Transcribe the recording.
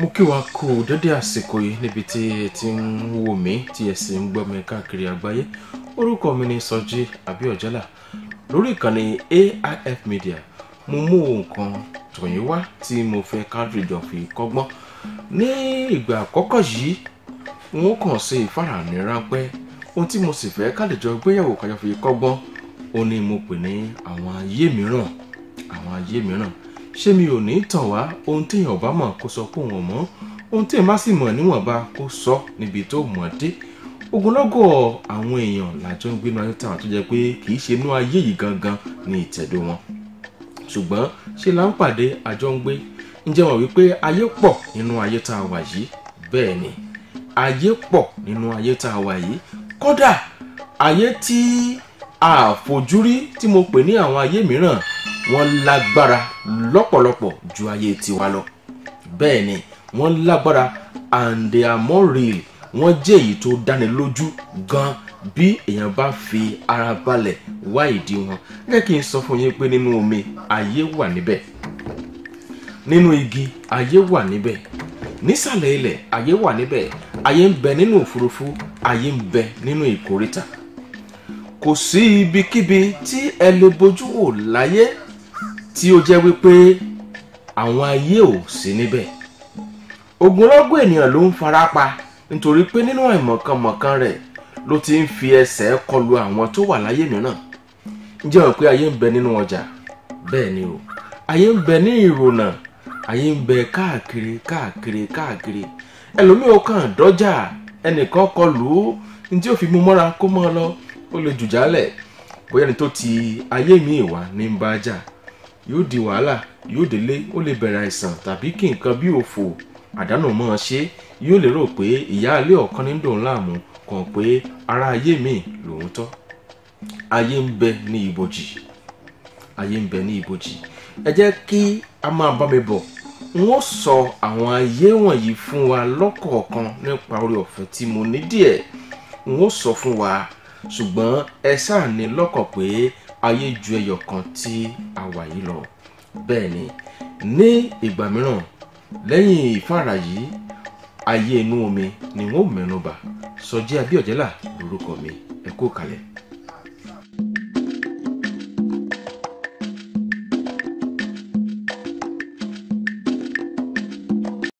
Mo kí wa kú dédé àsìkò yìí níbi tí ẹ ti ń wò mí tí ẹ sì ń gbọ́ mi káàkiri àgbáyé. Orúkọ mi ni Sọjí Abíọ́jẹ́lá. Lórí ìkànnì AIF Media, mo mú nǹkan tọ̀yìn wá tí mo fẹ́ káàdìjọ fi kọ́gbọ́n. Ní ìgbà àkọ́kọ́ yìí, wọ́n kàn ṣe ìfàràní ráńpẹ́. Ohun tí mo sì fẹ́ káàdìjọ gbéyàwó kájọ fi kọ́gbọ́n, ó ní mo pè ní àwọn ayé mìíràn. Àwọn ayé mìíràn. Ṣé mi ò ní tàn wá ohun tí èèyàn bá mọ̀ kó sọ pé òun mọ̀, ohun tí èèyàn bá sì mọ̀ níwọ̀nba kó sọ níbi tó mọ̀ dé. Ogunlọ́gọ̀ àwọn èèyàn làjọ ń gbénu ayé táwọn tó jẹ́ pé kì í ṣe inú ayé yìí gangan ní ìtẹ̀dó wọn. Ṣùgbọ́n ṣe là ń pàdé àjọ ń gbé. Ǹjẹ́ wọ́n wípé ayé pọ̀ nínú ayé tá a wà yìí? Bẹ́ẹ̀ ni, ayé pọ̀ nínú ayé tá a wà yìí. Kódà ayé tí a fojúrí tí mo pè ní àwọn ayé mìíràn, wọ́n lágbára lọ́pọ̀lọpọ̀ ju ayé tiwa lọ. Bẹ́ẹ̀ ni, wọ́n lágbára and they are more real. Wọ́n jẹ́ èyí tó dáni lójú gan bí èèyàn bá fi ara balẹ̀ wá ìdí wọn. Jẹ́ kí n sọ fún yín pé nínú omi ayé wà níbẹ̀. Nínú igi ayé wà níbẹ̀. Nísàlẹ̀ ilẹ̀ ayé wà níbẹ̀. Ayé ń bẹ nínú òfurufú, ayé ń bẹ nínú ìkóríta. Kò sí ibikíbi tí ẹ lè bojú wò láyé tí ó jẹ́ wípé àwọn ayé ò sí níbẹ̀. Ogunlọ́gọ̀ ènìyàn ló ń farapa nítorí pé nínú àìmọ̀kànmọ̀kàn rẹ̀ ló ti ń fi ẹsẹ̀ kọlu àwọn tó wà láyé mìíràn. Ǹjẹ́ o pé ayé ń bẹ nínú ọjà? Bẹ́ẹ̀ ni o. Ayé ń bẹ ní ìrònà. Ayé ń bẹ káàkiri. Ẹlòmíì ó kàn dọ́jà, ẹnìkan kọlù ú, ní tí ó fi mú mọ́ra kó mọ́ lọ, ó lè jùjálẹ̀. Bóyá ẹni tó ti ayé míì wá ní ń bá jà, yóò di wàhálà, yóò délé, ó lè bẹ̀rẹ̀ àìsàn tàbí kí nǹkan bí òfò àdánù mọ́ ọ ṣe. Yóò lérò pé ìyáálé ọ̀kan ní dòun láàmú kàn pé ara ayé míì lòun tọ́. Ayé ń bẹ ní ibojì. Ayé ń bẹ ní ibojì. Ẹ jẹ́ kí a máa bá mi bọ̀. Wọ́n sọ àwọn ayé wọ̀nyí fún wa lọ́kọ̀ọ̀kan nípa oore ọ̀fẹ́ tí mo ní díẹ̀. Wọ́n sọ fún wa, ṣùgbọ́n ẹ sáà ní lọ́kàn pé ayé ju ẹyọ kan tí a wà yìí lọ. Bẹ́ẹ̀ ni, ní ìgbà mìíràn lẹ́yìn ìfàrà yìí, ayé inú omi ni wọ́n mẹ́nubà. Sọjí Abíọ́jẹ́lá lórúkọ mi. Ẹ kú kalẹ̀.